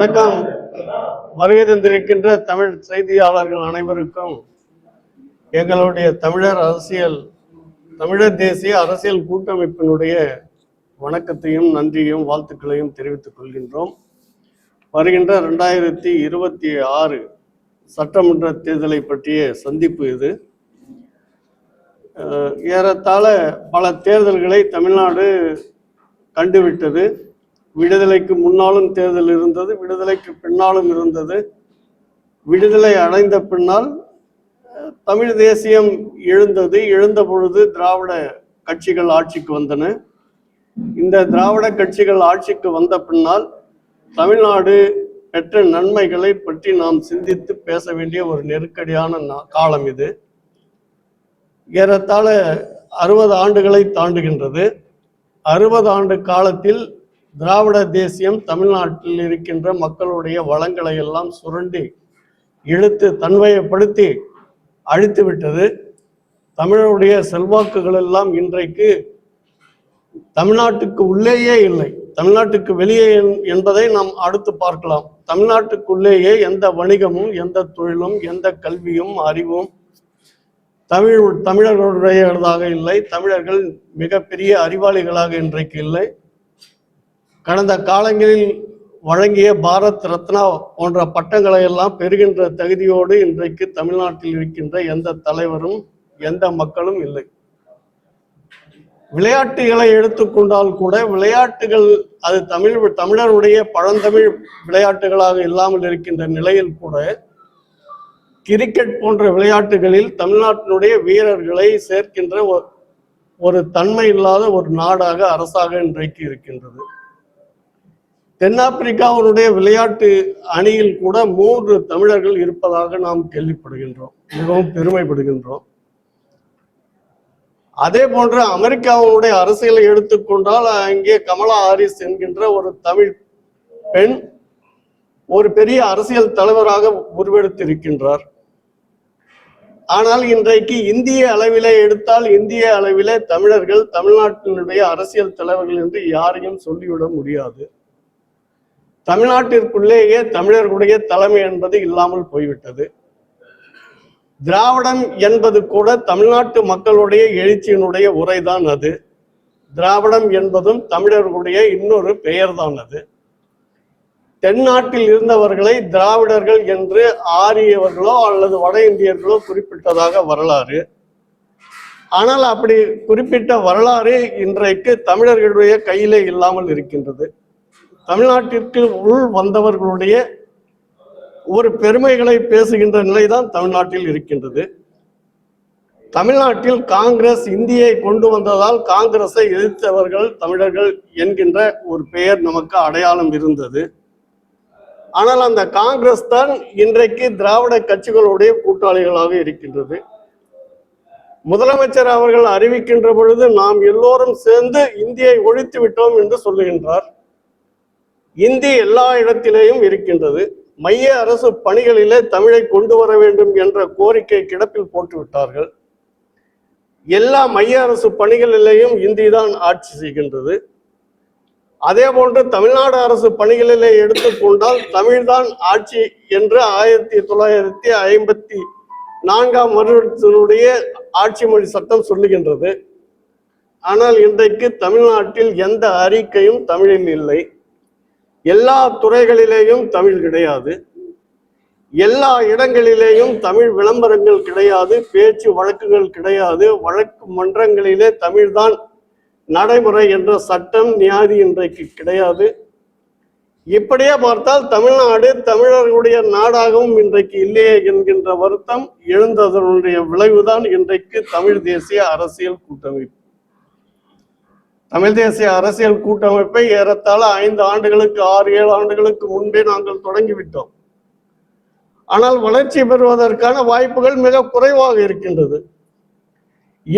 வணக்கம். வருகை தந்திருக்கின்ற தமிழ் செய்தியாளர்கள் அனைவருக்கும் எங்களுடைய தமிழர் தேசிய அரசியல் கூட்டமைப்பினுடைய வணக்கத்தையும் நன்றியும் வாழ்த்துக்களையும் தெரிவித்துக் கொள்கின்றோம். வருகின்ற 2026 சட்டமன்ற தேர்தலை பற்றிய சந்திப்பு இது. ஏறத்தாழ பல தேர்தல்களை தமிழ்நாடு கண்டுவிட்டது. விடுதலைக்கு முன்னாலும் தேர்தல் இருந்தது, விடுதலைக்கு பின்னாலும் இருந்தது. விடுதலை அடைந்த பின்னால் தமிழ் தேசியம் எழுந்த பொழுது திராவிட கட்சிகள் ஆட்சிக்கு வந்தன. இந்த திராவிட கட்சிகள் ஆட்சிக்கு வந்த பின்னால் தமிழ்நாடு பெற்ற நன்மைகளை பற்றி நாம் சிந்தித்து பேச வேண்டிய ஒரு நெருக்கடியான காலம் இது. ஏறத்தாழ 60 ஆண்டுகளை தாண்டுகின்றது. 60 ஆண்டு காலத்தில் திராவிட தேசியம் தமிழ்நாட்டில் இருக்கின்ற மக்களுடைய வளங்களை எல்லாம் சுரண்டி இழுத்து தன்வயப்படுத்தி அழித்து விட்டது. தமிழருடைய செல்வாக்குகள் எல்லாம் இன்றைக்கு தமிழ்நாட்டுக்கு உள்ளேயே இல்லை, தமிழ்நாட்டுக்கு வெளியே என்பதை நாம் அடுத்து பார்க்கலாம். தமிழ்நாட்டுக்குள்ளேயே எந்த வணிகமும், எந்த தொழிலும், எந்த கல்வியும், அறிவும் தமிழர்களுடையதாக இல்லை. தமிழர்கள் மிகப்பெரிய அறிவாளிகளாக இன்றைக்கு இல்லை. கடந்த காலங்களில் வழங்கிய பாரத் ரத்னா போன்ற பட்டங்களை எல்லாம் பெறுகின்ற தகுதியோடு இன்றைக்கு தமிழ்நாட்டில் இருக்கின்ற எந்த தலைவரும் எந்த மக்களும் இல்லை. விளையாட்டுகளை எடுத்துக்கொண்டால் கூட விளையாட்டுகள் அது தமிழருடைய பழந்தமிழ் விளையாட்டுகளாக இல்லாமல் இருக்கின்ற நிலையில் கூட கிரிக்கெட் போன்ற விளையாட்டுகளில் தமிழ்நாட்டினுடைய வீரர்களை சேர்க்கின்ற ஒரு தன்மை இல்லாத ஒரு நாடாக அரசாக இன்றைக்கு இருக்கின்றது. தென்னாப்பிரிக்காவுடைய விளையாட்டு அணியில் கூட 3 தமிழர்கள் இருப்பதாக நாம் கேள்விப்படுகின்றோம், மிகவும் பெருமைப்படுகின்றோம். அதே போன்று அமெரிக்காவுடைய அரசியலை எடுத்துக்கொண்டால் அங்கே கமலா ஹாரிஸ் என்கின்ற ஒரு தமிழ் பெண் ஒரு பெரிய அரசியல் தலைவராக உருவெடுத்திருக்கின்றார். ஆனால் இன்றைக்கு இந்திய அளவிலே எடுத்தால் இந்திய அளவிலே தமிழர்கள் தமிழ்நாட்டினுடைய அரசியல் தலைவர்கள் என்று யாரையும் சொல்லிவிட முடியாது. தமிழ்நாட்டிற்குள்ளேயே தமிழர்களுடைய தலைமை என்பது இல்லாமல் போய்விட்டது. திராவிடம் என்பது கூட தமிழ்நாட்டு மக்களுடைய எழுச்சியினுடைய உரைதான் அது. திராவிடம் என்பதும் தமிழர்களுடைய இன்னொரு பெயர்தான் அது. தென்னாட்டில் இருந்தவர்களை திராவிடர்கள் என்று ஆரியவர்களோ அல்லது வட இந்தியர்களோ குறிப்பிட்டதாக வரலாறு. ஆனால் அப்படி குறிப்பிட்ட வரலாறு இன்றைக்கு தமிழர்களுடைய கையிலே இல்லாமல் இருக்கின்றது. தமிழ்நாட்டிற்கு உள் வந்தவர்களுடைய ஒரு பெருமைகளை பேசுகின்ற நிலைதான் தமிழ்நாட்டில் இருக்கின்றது. தமிழ்நாட்டில் காங்கிரஸ் இந்தியை கொண்டு வந்ததால் காங்கிரஸை எதிர்த்தவர்கள் தமிழர்கள் என்கின்ற ஒரு பெயர் நமக்கு அடையாளம் இருந்தது. ஆனால் அந்த காங்கிரஸ் தான் இன்றைக்கு திராவிட கட்சிகளுடைய கூட்டாளிகளாக இருக்கின்றது. முதலமைச்சர் அவர்கள் அறிவிக்கின்ற பொழுது நாம் எல்லோரும் சேர்ந்து இந்தியை ஒழித்து விட்டோம் என்று சொல்லுகின்றார். இந்தி எல்லா இடத்திலேயும் இருக்கின்றது. மைய அரசு பணிகளிலே தமிழை கொண்டு வர வேண்டும் என்ற கோரிக்கை கிடப்பில் போட்டு விட்டார்கள். எல்லா மைய அரசு பணிகளிலேயும் இந்தி தான் ஆட்சி செய்கின்றது. அதே போன்று தமிழ்நாடு அரசு பணிகளிலே எடுத்துக்கொண்டால் தமிழ்தான் ஆட்சி என்று 1954 வருடத்தினுடைய ஆட்சி மொழி சட்டம் சொல்லுகின்றது. ஆனால் இன்றைக்கு தமிழ்நாட்டில் எந்த அறிக்கையும் தமிழில் இல்லை. எல்லா துறைகளிலேயும் தமிழ் கிடையாது. எல்லா இடங்களிலேயும் தமிழ் விளம்பரங்கள் கிடையாது, பேச்சு வழக்குகள் கிடையாது. வழக்கு மன்றங்களிலே தமிழ்தான் நடைமுறை என்ற சட்டம் நியாதி இன்றைக்கு கிடையாது. இப்படியே பார்த்தால் தமிழ்நாடு தமிழர்களுடைய நாடாகவும் இன்றைக்கு இல்லையே என்கின்ற வருத்தம் எழுந்ததனுடைய விளைவுதான் இன்றைக்கு தமிழ் தேசிய அரசியல் கூட்டமைப்பு. தமிழ் தேசிய அரசியல் கூட்டமைப்பை ஏறத்தாழ 5 ஆண்டுகளுக்கு 6-7 ஆண்டுகளுக்கு முன்பே நாங்கள் தொடங்கிவிட்டோம். ஆனால் வளர்ச்சி பெறுவதற்கான வாய்ப்புகள் மிக குறைவாக இருக்கின்றது.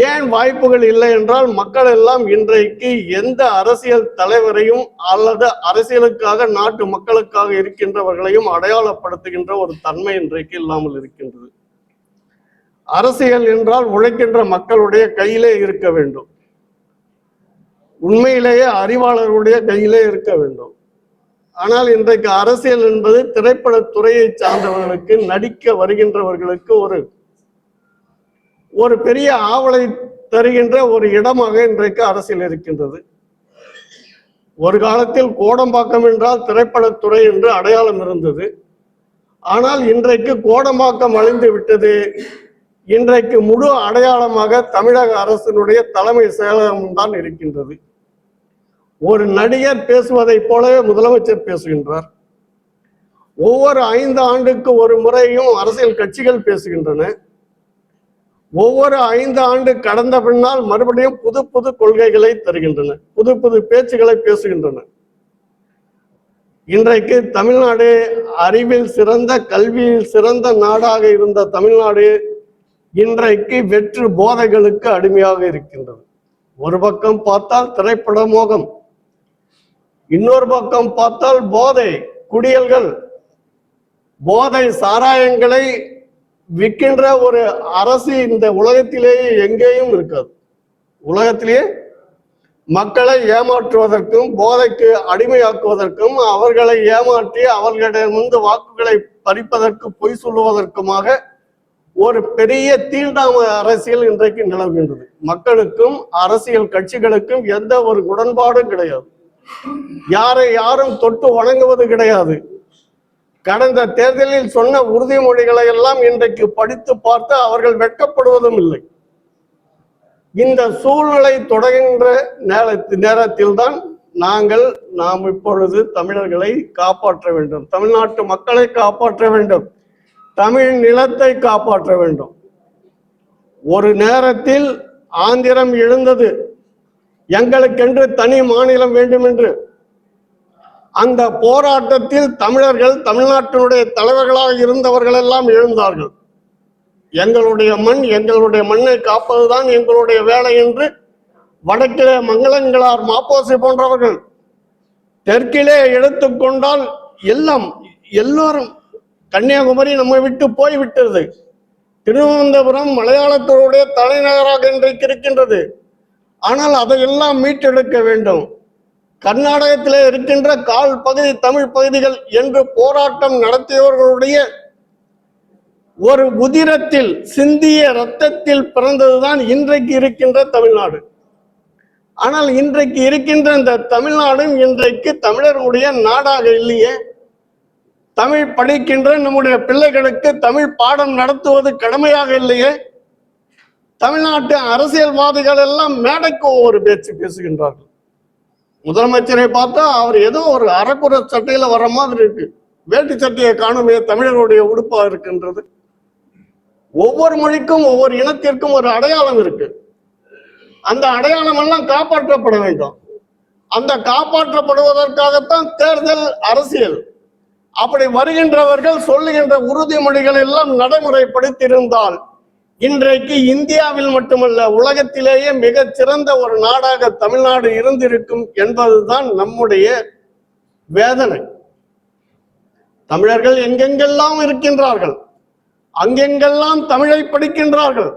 ஏன் வாய்ப்புகள் இல்லை என்றால் மக்கள் எல்லாம் இன்றைக்கு எந்த அரசியல் தலைவரையும் அல்லது அரசியலுக்காக நாட்டு மக்களுக்காக இருக்கின்றவர்களையும் அடையாளப்படுத்துகின்ற ஒரு தன்மை இன்றைக்கு இல்லாமல் இருக்கின்றது. அரசியல் என்றால் உழைக்கின்ற மக்களுடைய கையிலே இருக்க வேண்டும். உண்மையிலேயே அறிவாளர்களுடைய கையிலே இருக்க வேண்டும். ஆனால் இன்றைக்கு அரசியல் என்பது திரைப்பட துறையை சார்ந்தவர்களுக்கு, நடிக்க வருகின்றவர்களுக்கு ஒரு பெரிய ஆவலை தருகின்ற ஒரு இடமாக இன்றைக்கு அரசியல் இருக்கின்றது. ஒரு காலத்தில் கோடம்பாக்கம் என்றால் திரைப்படத்துறை என்று அடையாளம் இருந்தது. ஆனால் இன்றைக்கு கோடம்பாக்கம் அழிந்து விட்டது. இன்றைக்கு முழு அடையாளமாக தமிழக அரசினுடைய தலைமை செயலகம் தான் இருக்கின்றது. ஒரு நடிகர் பேசுவதை போலவே முதலமைச்சர் பேசுகின்றார். ஒவ்வொரு 5 ஆண்டுக்கு ஒரு முறையும் அரசியல் கட்சிகள் பேசுகின்றன. ஒவ்வொரு 5 ஆண்டு கடந்த பின்னால் மறுபடியும் புது புது கொள்கைகளை தருகின்றன, புது புது பேச்சுகளை பேசுகின்றன. இன்றைக்கு தமிழ்நாடு அறிவில் சிறந்த, கல்வியில் சிறந்த நாடாக இருந்த தமிழ்நாடு இன்றைக்கு வெற்று போதைகளுக்கு அடிமையாக இருக்கின்றது. ஒரு பக்கம் பார்த்தால் திரைப்பட மோகம், இன்னொரு பக்கம் பார்த்தால் போதை குடியல்கள், போதை சாராயங்களை விற்கின்ற ஒரு அரசு இந்த உலகத்திலேயே எங்கேயும் இருக்காது. உலகத்திலேயே மக்களை ஏமாற்றுவதற்கும், போதைக்கு அடிமையாக்குவதற்கும், அவர்களை ஏமாற்றி அவர்களிடமிருந்து வாக்குகளை பறிப்பதற்கு, பொய் சொல்லுவதற்குமாக ஒரு பெரிய தீண்டாமை அரசியல் இன்றைக்கு நிலவுகின்றது. மக்களுக்கும் அரசியல் கட்சிகளுக்கும் எந்த ஒரு உடன்பாடும் கிடையாது. யாரை யாரும் தொட்டு வணங்குவது கிடையாது. கடந்த தேர்தலில் சொன்ன உறுதிமொழிகளை எல்லாம் இன்றைக்கு படித்து பார்த்து அவர்கள் வெட்கப்படுவதும் இல்லை. இந்த சூழ்நிலை தொடங்குகின்ற நேரத்தில் தான் நாம் இப்பொழுது தமிழர்களை காப்பாற்ற வேண்டும், தமிழ்நாட்டு மக்களை காப்பாற்ற வேண்டும், தமிழ் நிலத்தை காப்பாற்ற வேண்டும். ஒரு நேரத்தில் ஆந்திரம் எழுந்தது, எங்களுக்கென்று தனி மாநிலம் வேண்டும் என்று. அந்த போராட்டத்தில் தமிழர்கள், தமிழ்நாட்டினுடைய தலைவர்களாக இருந்தவர்கள் எல்லாம் எழுந்தார்கள். எங்களுடைய மண், எங்களுடைய மண்ணை காப்பதுதான் எங்களுடைய வேலை என்று வடக்கிலே மங்களங்களார், மாப்போசி போன்றவர்கள், தெற்கிலே எடுத்துக்கொண்டால் எல்லோரும் கன்னியாகுமரி நம்மை விட்டு போய்விட்டது. திருவனந்தபுரம் மலையாளத்தினுடைய தலைநகராக இன்றைக்கு இருக்கின்றது. ஆனால் அதையெல்லாம் மீட்டெடுக்க வேண்டும். கர்நாடகத்திலே இருக்கின்ற கால் பகுதி தமிழ் பகுதிகள் என்று போராட்டம் நடத்தியவர்களுடைய ஒரு உதிரத்தில், சிந்திய இரத்தத்தில் பிறந்ததுதான் இன்றைக்கு இருக்கின்ற தமிழ்நாடு. ஆனால் இன்றைக்கு இருக்கின்ற இந்த தமிழ்நாடும் இன்றைக்கு தமிழர்களுடைய நாடாக இல்லையே. தமிழ் படிக்கின்ற நம்முடைய பிள்ளைகளுக்கு தமிழ் பாடம் நடத்துவது கடமையாக இல்லையே. தமிழ்நாட்டு அரசியல்வாதிகள் எல்லாம் மேடைக்கு ஒவ்வொரு பேச்சு பேசுகின்றார்கள். முதலமைச்சரை பார்த்தா அவர் ஏதோ ஒரு அரைக்குறை சட்டையில வர்ற மாதிரி இருக்கு. வேட்டி சட்டையை காணுமே தமிழர்களுடைய உடுப்பா இருக்கின்றது. ஒவ்வொரு மொழிக்கும், ஒவ்வொரு இனத்திற்கும் ஒரு அடையாளம் இருக்கு. அந்த அடையாளம் எல்லாம் காப்பாற்றப்பட வேண்டும். அந்த காப்பாற்றப்படுவதற்காகத்தான் தேர்தல் அரசியல். அப்படி வருகின்றவர்கள் சொல்லுகின்ற உறுதிமொழிகள் எல்லாம் நடைமுறைப்படுத்தியிருந்தால் இன்றைக்கு இந்தியாவில் மட்டுமல்ல, உலகத்திலேயே மிகச் சிறந்த ஒரு நாடாக தமிழ்நாடு இருந்திருக்கும் என்பதுதான் நம்முடைய வேதனை. தமிழர்கள் எங்கெங்கெல்லாம் இருக்கின்றார்கள், அங்கெங்கெல்லாம் தமிழை படிக்கின்றார்கள்.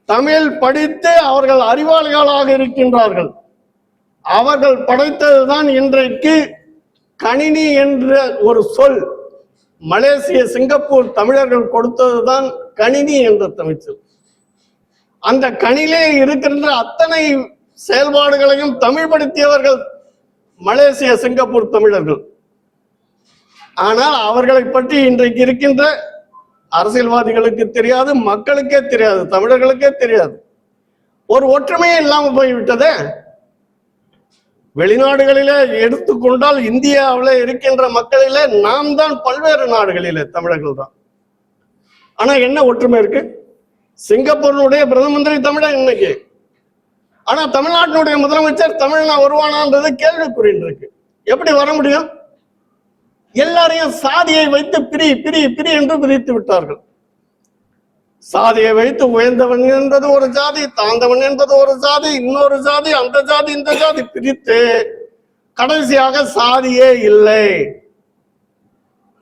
தமிழ் படித்து அவர்கள் அறிவாளிகளாக இருக்கின்றார்கள். அவர்கள் படைத்ததுதான் இன்றைக்கு கணினி என்ற ஒரு சொல். மலேசிய, சிங்கப்பூர் தமிழர்கள் கொடுத்ததுதான் கணினி என்ற தமிழ். அந்த கணிலே இருக்கின்ற அத்தனை செயல்பாடுகளையும் தமிழ்படுத்தியவர்கள் மலேசிய, சிங்கப்பூர் தமிழர்கள். ஆனால் அவர்களை பற்றி இன்றைக்கு இருக்கின்ற அரசியல்வாதிகளுக்கு தெரியாது, மக்களுக்கே தெரியாது, தமிழர்களுக்கே தெரியாது. ஒரு ஒற்றுமையே இல்லாமல் போய்விட்டதே. வெளிநாடுகளிலே எடுத்துக்கொண்டால் இந்தியாவில் இருக்கின்ற மக்களிலே நாம் தான் பல்வேறு நாடுகளிலே தமிழர்கள் தான். ஆனா என்ன ஒற்றுமை இருக்கு? சிங்கப்பூரினுடைய பிரதம மந்திரி தமிழன் இன்னைக்கு. ஆனா தமிழ்நாட்டினுடைய முதலமைச்சர் தமிழ்னா வருவானான்றது கேள்விக்குறி இருக்கு. எப்படி வர முடியும்? எல்லாரையும் சாதியை வைத்து பிரி பிரி பிரி என்று பிரித்து விட்டார்கள். சாதியை வைத்து உயர்ந்தவன் என்பது ஒரு ஜாதி, தாழ்ந்தவன் என்பது ஒரு ஜாதி, இன்னொரு ஜாதி, அந்த ஜாதி, இந்த ஜாதி பிரித்து கடைசியாக சாதியே இல்லை.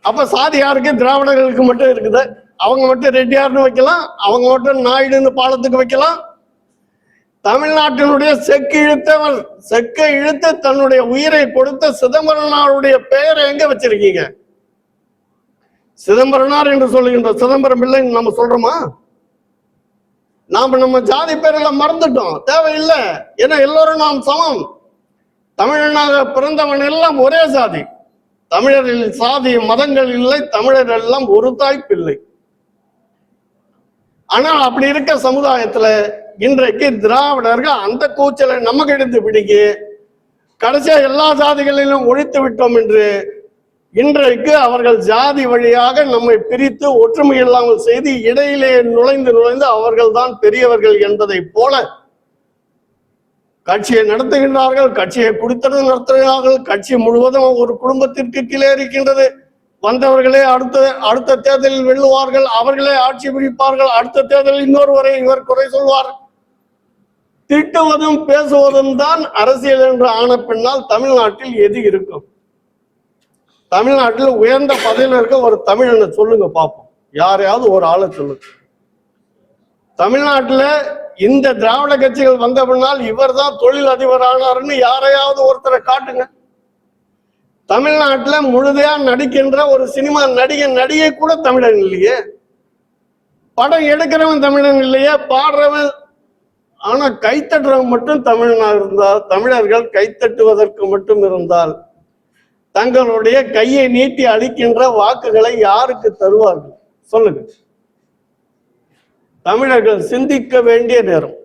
அப்ப சாதி யாருக்கு? திராவிடர்களுக்கு மட்டும் இருக்குது. அவங்க மட்டும் ரெட்டியார்னு வைக்கலாம், அவங்க மட்டும் நாயுடுன்னு பாலத்துக்கு வைக்கலாம். தமிழ்நாட்டினுடைய செக்கை இழுத்து தன்னுடைய உயிரை கொடுத்த சிதம்பரனாருடைய பெயரை எங்க வச்சிருக்கீங்க? சிதம்பரனார் என்று சொல்லுகின்ற சிதம்பரம் பிள்ளை நம்ம சொல்றோமா? நாம நம்ம ஜாதி பேரெல்லாம் மறந்துட்டோம், தேவையில்லை. ஏன்னா எல்லோரும் நாம் சமம். தமிழனாக பிறந்தவன் எல்லாம் ஒரே சாதி. தமிழரில் சாதி மதங்கள் இல்லை, தமிழர் எல்லாம் ஒரு தாய் பிள்ளை. ஆனால் அப்படி இருக்க சமுதாயத்துல இன்றைக்கு திராவிடர்கள் அந்த கூச்சலை நமக்கு எடுத்து பிடிக்க கடைசியா எல்லா ஜாதிகளிலும் ஒழித்து விட்டோம் என்று இன்றைக்கு அவர்கள் ஜாதி வழியாக நம்மை பிரித்து ஒற்றுமை இல்லாமல் செய்து இடையிலே நுழைந்து அவர்கள் தான் பெரியவர்கள் என்பதை போல கட்சியை நடத்துகின்றார்கள். கட்சியை குடித்தனம் நடத்துகிறார்கள். கட்சி முழுவதும் ஒரு குடும்பத்திற்கு கீழே இருக்கின்றது. வந்தவர்களே அடுத்த தேர்தலில் வெல்லுவார்கள், அவர்களே ஆட்சி பிடிப்பார்கள். அடுத்த தேர்தலில் இன்னொருவரை இவர் குறை சொல்வார். திட்டுவதும் பேசுவதும் தான் அரசியல் என்று ஆன பின்னால் தமிழ்நாட்டில் எது இருக்கும்? தமிழ்நாட்டில் உயர்ந்த பதவியில் இருக்க ஒரு தமிழனை சொல்லுங்க பார்ப்போம். யாரையாவது ஒரு ஆளை சொல்லுங்க. தமிழ்நாட்டில் இந்த திராவிட கட்சிகள் வந்த பின்னால் இவர் தான் தொழில் அதிபர் ஆனார்னு யாரையாவது ஒருத்தரை காட்டுங்க. தமிழ்நாட்டில் முழுதையா நடிக்கின்ற ஒரு சினிமா நடிகை கூட தமிழன் இல்லையே. படம் எடுக்கிறவன் தமிழன் இல்லையே, பாடுறவன். ஆனா கைத்தட்டுறவன் மட்டும் தமிழனா இருந்தால், தமிழர்கள் கைத்தட்டுவதற்கு மட்டும் இருந்தால் தங்களுடைய கையை நீட்டி அளிக்கின்ற வாக்குகளை யாருக்கு தருவார்கள் சொல்லுங்க. தமிழர்கள் சிந்திக்க வேண்டிய நேரம்.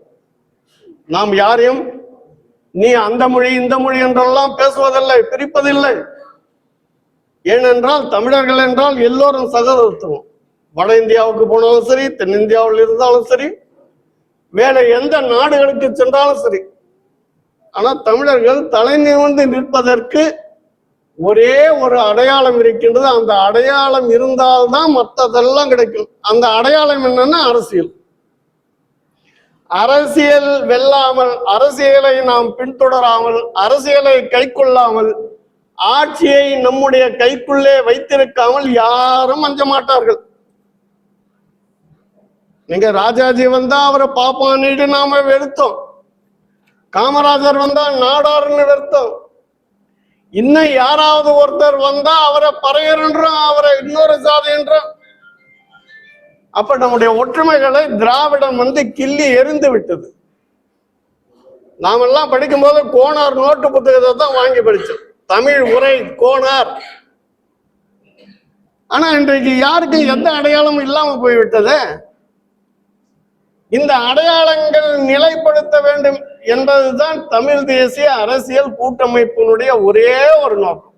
நாம் யாரையும் நீ அந்த மொழி இந்த மொழி என்றெல்லாம் பேசுவதில்லை, பிரிப்பதில்லை. ஏனென்றால் தமிழர்கள் என்றால் எல்லோரும் சகோதரத்துவம். வட இந்தியாவுக்கு போனாலும் சரி, தென்னிந்தியாவில் இருந்தாலும் சரி, வேற எந்த நாடுகளுக்கு சென்றாலும் சரி. ஆனா தமிழர்கள் தலை நிமிர்ந்து நிற்பதற்கு ஒரே ஒரு அடையாளம் இருக்கின்றது. அந்த அடையாளம் இருந்தால்தான் மற்றதெல்லாம் கிடைக்கும். அந்த அடையாளம் என்னன்னா அரசியல். அரசியல் வெல்லாமல், அரசியலை நாம் பின்தொடராமல், அரசியலை கை கொள்ளாமல், ஆட்சியை நம்முடைய கைக்குள்ளே வைத்திருக்காமல் யாரும் அஞ்ச மாட்டார்கள். நீங்க ராஜாஜி வந்தா அவரை பாப்பான்னு நாம வெறுத்தோம். காமராஜர் வந்தா நாடாருன்னு வெறுத்தோம். இன்னும் யாராவது ஒருத்தர் வந்தா அவரை பறையர் என்றும், அவரை இன்னொரு சாதி என்றும். அப்ப நம்முடைய ஒற்றுமைகளை திராவிடம் கிள்ளி எரிந்து விட்டது. நாமெல்லாம் படிக்கும் போது கோனார் நோட்டு புத்தகத்தை தான் வாங்கி படிச்சோம். தமிழ் உரை கோனார். ஆனா இன்றைக்கு யாருக்கும் எந்த அடையாளமும் இல்லாம போய்விட்டது. இந்த அடையாளங்கள் நிலைப்படுத்த வேண்டும் என்பதுதான் தமிழ் தேசிய அரசியல் கூட்டமைப்பினுடைய ஒரே ஒரு நோக்கம்.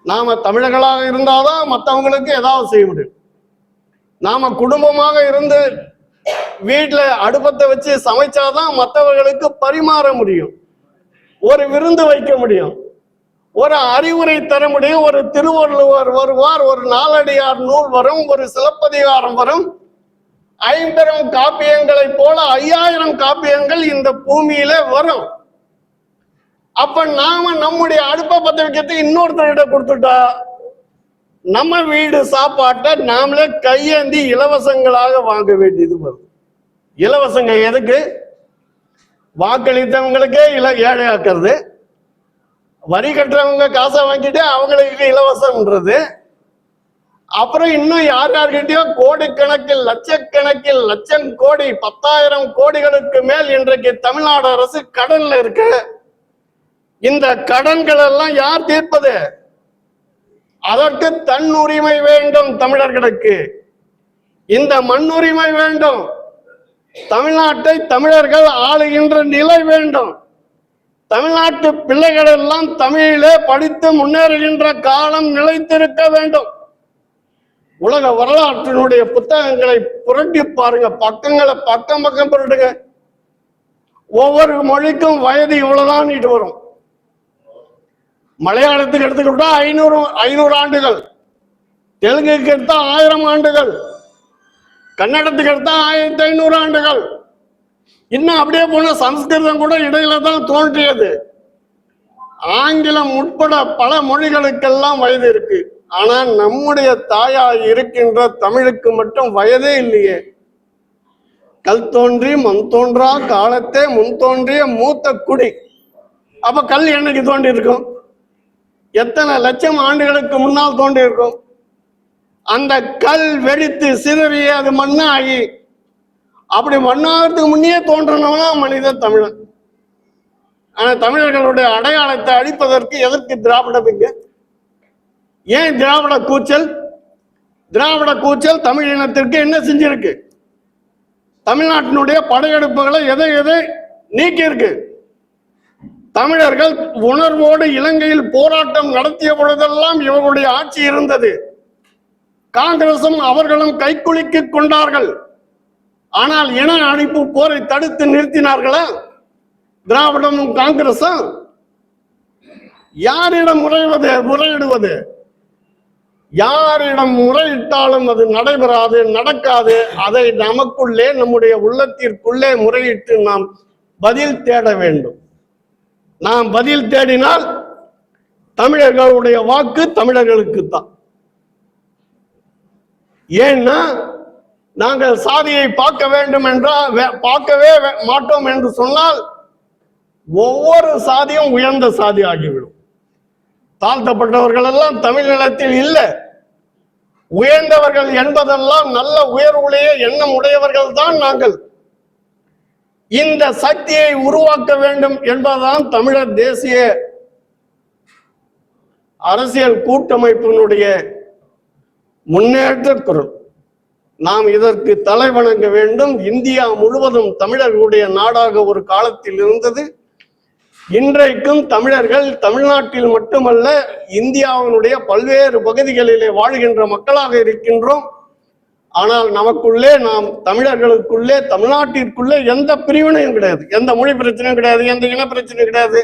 நாம தமிழர்களாக இருந்தாதான் மற்றவங்களுக்கு ஏதாவது செய்ய முடியும். நாம குடும்பமாக இருந்து வீட்டுல அடுப்பத்தை வச்சு சமைச்சாதான் மற்றவர்களுக்கு பரிமாற முடியும், ஒரு விருந்து வைக்க முடியும், ஒரு அறிவுரை தர முடியும். ஒரு திருவள்ளுவர் வருவார், ஒரு நாலடியார் நூல் வரும், ஒரு சிலப்பதிகாரம் வரும். 50 காப்பியங்களை போல 5000 காப்பியங்கள் இந்த பூமியில வரும். அப்ப நாம நம்முடைய அடுப்ப பத்த வைக்கிறதுக்கு இன்னொருத்தர்கிட்ட கொடுத்துட்டா நம்ம வீடு சாப்பாட்டை நாமளே கையேந்தி இலவசங்களாக வாங்க வேண்டியது வரும். இலவசங்க எதுக்கு? வாக்களித்தவங்களுக்கே ஏழையாக்குறது, வரி கட்டுறவங்க காசை வாங்கிட்டு அவங்களுக்கு இலவசம்ன்றது. அப்புறம் இன்னும் யார்கிட்டயோ கோடிக்கணக்கில் லட்சக்கணக்கில் லட்சம் கோடி 10,000 கோடிகளுக்கு மேல் இன்றைக்கு தமிழ்நாடு அரசு கடன்ல இருக்கு. இந்த கடன்கள் எல்லாம் யார் தீர்ப்பது? அதற்கு தன் உரிமை வேண்டும் தமிழர்களுக்கு. இந்த மண்ணுரிமை வேண்டும். தமிழ்நாட்டை தமிழர்கள் ஆளுகின்ற நிலை வேண்டும். தமிழ்நாட்டு பிள்ளைகள் எல்லாம் தமிழிலே படித்து முன்னேறுகின்ற காலம் நிலைத்திருக்க வேண்டும். உலக வரலாற்றினுடைய புத்தகங்களை புரட்டி பாருங்க, பக்கங்களை பக்கம் புரட்டுங்க. ஒவ்வொரு மொழிக்கும் வயது இவ்வளவுதான் வரும். மலையாளத்துக்கு எடுத்துக்கிட்டா 500 ஆண்டுகள், தெலுங்குக்கு எடுத்தா 1000 ஆண்டுகள், கன்னடத்துக்கு எடுத்தா 1500 ஆண்டுகள். இன்னும் அப்படியே போன சமஸ்கிருதம் கூட இடையில தான் தோன்றியது. ஆங்கிலம் உட்பட பல மொழிகளுக்கெல்லாம் வயது இருக்கு. ஆனா நம்முடைய தாயாய் இருக்கின்ற தமிழுக்கு மட்டும் வயதே இல்லையே. கல் தோன்றி மண் தோன்றா காலத்தே முன் தோன்றிய மூத்த குடி. அப்ப கல் என்னைக்கு தோன்றி இருக்கும்? எத்தனை லட்சம் ஆண்டுகளுக்கு முன்னால் தோன்றி இருக்கும். அந்த கல் வெடித்து சிதறி அது மண்ணாகி, அப்படி மண்ணாகிறதுக்கு முன்னே தோன்றனவனா மனித தமிழன். ஆனா தமிழர்களுடைய அடையாளத்தை அழிப்பதற்கு எதற்கு திராவிடம்? இங்க ஏன் திராவிட கூச்சல்? திராவிட கூச்சல் தமிழ் இனத்திற்கு என்ன செஞ்சிருக்கு? தமிழ்நாட்டினுடைய படையெடுப்புகளை எதை எதை நீக்கி இருக்கு? தமிழர்கள் உணர்வோடு இலங்கையில் போராட்டம் நடத்திய பொழுதெல்லாம் இவர்களுடைய ஆட்சி இருந்தது. காங்கிரசும் அவர்களும் கைக்குலுக்கி கொண்டார்கள். ஆனால் இன அழிப்பு போரை தடுத்து நிறுத்தினார்களா திராவிடமும் காங்கிரசும்? யாரிடம் முறையிடுவது? யாரிடம் முறையிட்டாலும் அது நடைபெறாது, நடக்காது. அதை நமக்குள்ளே, நம்முடைய உள்ளத்திற்குள்ளே முறையிட்டு நாம் பதில் தேட வேண்டும். நாம் பதில் தேடினால் தமிழர்களுடைய வாக்கு தமிழர்களுக்கு தான். ஏன்னா நாங்கள் சாதியை பார்க்க வேண்டும் என்றால் பார்க்கவே மாட்டோம் என்று சொன்னால் ஒவ்வொரு சாதியும் உயர்ந்த சாதி ஆகிவிடும். தாழ்த்தப்பட்டவர்கள் எல்லாம் தமிழ் நிலத்தில் இல்லை. உயர்ந்தவர்கள் என்பதெல்லாம் நல்ல உயர்வுடைய எண்ணம் உடையவர்கள் தான் நாங்கள். இந்த சக்தியை உருவாக்க வேண்டும் என்பதுதான் தமிழர் தேசிய அரசியல் கூட்டமைப்பினுடைய முன்னேற்ற குரல். நாம் இதற்கு தலை வணங்க வேண்டும். இந்தியா முழுவதும் தமிழர்களுடைய நாடாக ஒரு காலத்தில் இருந்தது. இன்றைக்கும் தமிழர்கள் தமிழ்நாட்டில் மட்டுமல்ல, இந்தியாவினுடைய பல்வேறு பகுதிகளிலே வாழ்கின்ற மக்களாக இருக்கின்றோம். ஆனால் நமக்குள்ளே, நாம் தமிழர்களுக்குள்ளே, தமிழ்நாட்டிற்குள்ளே எந்த பிரிவினையும் கிடையாது. எந்த மொழி பிரச்சனையும் கிடையாது, எந்த இன பிரச்சனையும் கிடையாது,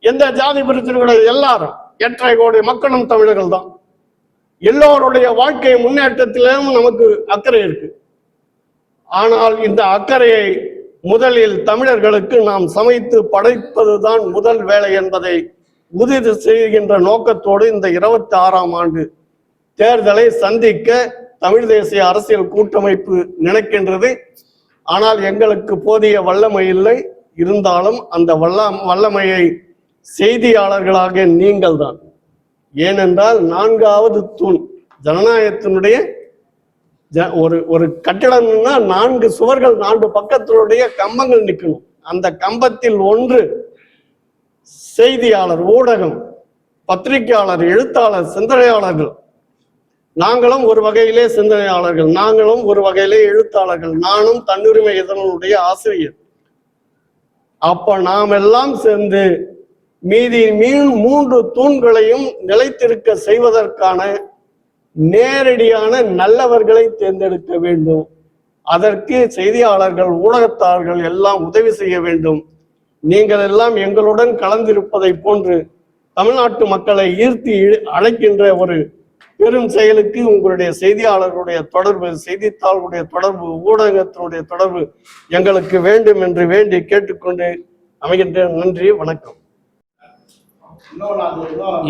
எந்த ஜாதி பிரச்சனையும் கிடையாது. எல்லாரும் 8.5 கோடி மக்களும் தமிழர்கள் தான். எல்லோருடைய வாழ்க்கை முன்னேற்றத்திலும் நமக்கு அக்கறை இருக்கு. ஆனால் இந்த அக்கறையை முதலில் தமிழர்களுக்கு நாம் சமைத்து படைப்பதுதான் முதல் வேலை என்பதை உறுதி செய்கின்ற நோக்கத்தோடு இந்த 26ஆம் ஆண்டு தேர்தலை சந்திக்க தமிழ் தேசிய அரசியல் கூட்டமைப்பு நினைக்கின்றது. ஆனால் எங்களுக்கு போதிய வல்லமை இல்லை. இருந்தாலும் அந்த வல்லமையை செய்தியாளர்களாக நீங்கள் தான். ஏனென்றால் 4வது தூண் ஜனநாயகத்தினுடைய ஒரு கட்டிடம்னா 4 சுவர்கள், 4 பக்கத்தினுடைய கம்பங்கள் நிற்கணும். அந்த கம்பத்தில் ஒன்று செய்தியாளர், ஊடகம், பத்திரிகையாளர், எழுத்தாளர், சிந்தனையாளர்கள். நாங்களும் ஒரு வகையிலே சிந்தனையாளர்கள், நாங்களும் ஒரு வகையிலே எழுத்தாளர்கள். நானும் தன்னுரிமை இதனுடைய ஆசிரியர். அப்ப நாம் எல்லாம் சேர்ந்து மீதி 3 தூண்களையும் நிலைத்திருக்க செய்வதற்கான நேரடியான நல்லவர்களை தேர்ந்தெடுக்க வேண்டும். அதற்கு செய்தியாளர்கள், ஊடகத்தார்கள் எல்லாம் உதவி செய்ய வேண்டும். நீங்கள் எல்லாம் எங்களுடன் கலந்திருப்பதை போன்று தமிழ்நாட்டு மக்களை ஈர்த்தி அழைக்கின்ற ஒரு பெரும் செயலுக்கு உங்களுடைய செய்தியாளர்களுடைய தொடர்பு, செய்தித்தாளுடைய தொடர்பு, ஊடகத்தினுடைய தொடர்பு எங்களுக்கு வேண்டும் என்று வேண்டி கேட்டுக்கொண்டு அமைகின்ற. நன்றி, வணக்கம்.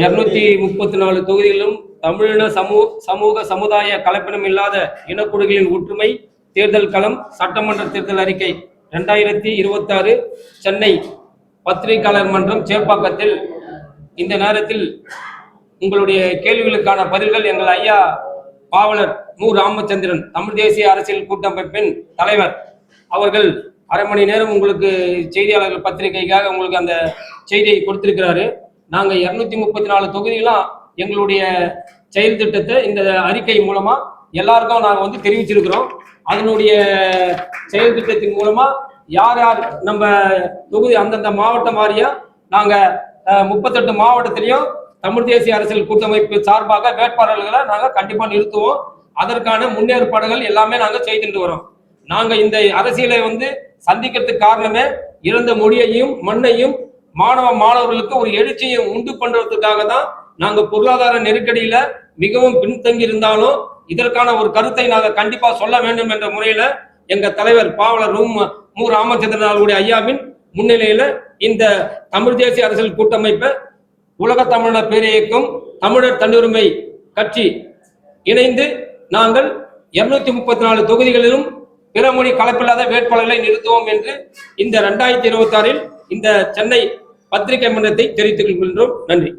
234 தொகுதிகளிலும் தமிழின சமூக சமுதாய கலப்பினம் இல்லாத இனக்குழுக்களின் ஒற்றுமை தேர்தல் களம் சட்டமன்ற தேர்தல் அறிக்கை 2026 சென்னை பத்திரிகையாளர் மன்றம் சேப்பாக்கத்தில். இந்த நேரத்தில் உங்களுடைய கேள்விகளுக்கான பதில்கள் எங்கள் ஐயா பாவலர் மு. ராமச்சந்திரன், தமிழ் தேசிய அரசியல் கூட்டமைப்பின் தலைவர் அவர்கள் அரை மணி நேரம் உங்களுக்கு செய்தியாளர்கள் பத்திரிகைக்காக உங்களுக்கு அந்த செய்தியை கொடுத்திருக்கிறாரு. நாங்கள் 234 தொகுதிகளும் எங்களுடைய செயல் திட்டத்தை இந்த அறிக்கை மூலமா எல்லாருக்கும் நாங்கள் தெரிவிச்சிருக்கிறோம். அதனுடைய செயல் திட்டத்தின் மூலமா யார் யார் நம்ம தொகுதி அந்தந்த மாவட்டம் வாரியா நாங்கள் 38 மாவட்டத்திலையும் தமிழ் தேசிய அரசியல் கூட்டமைப்பு சார்பாக வேட்பாளர்களை நாங்கள் கண்டிப்பாக நிறுத்துவோம். அதற்கான முன்னேற்பாடுகள் எல்லாமே நாங்கள் செய்துட்டு வரோம். நாங்கள் இந்த அரசியலை சந்திக்கிறதுக்கு காரணமே இறந்த மொழியையும் மண்ணையும் மாணவர்களுக்கு ஒரு எழுச்சியை உண்டு பண்றதுக்காக தான். நாங்க பொருளாதார நெருக்கடியில மிகவும் பின்தங்கி இருந்தாலும் இதற்கான ஒரு கருத்தை நாங்க கண்டிப்பா சொல்ல வேண்டும் என்ற முறையில எங்க தலைவர் பாவலர் மு. ராமச்சந்திரன் அவர்களுடைய ஐயாவின் முன்னிலையில இந்த தமிழ் தேசிய அரசியல் கூட்டமைப்பை உலக தமிழர் பேரியக்கம் தமிழர் தன்னுரிமை கட்சி இணைந்து நாங்கள் 234 தொகுதிகளிலும் பிறமொழி கலப்பில்லாத வேட்பாளர்களை நிறுத்துவோம் என்று இந்த 2026 இந்த சென்னை பத்திரிகை மன்றத்தை தெரிவித்துக் கொள்கின்றோம். நன்றி.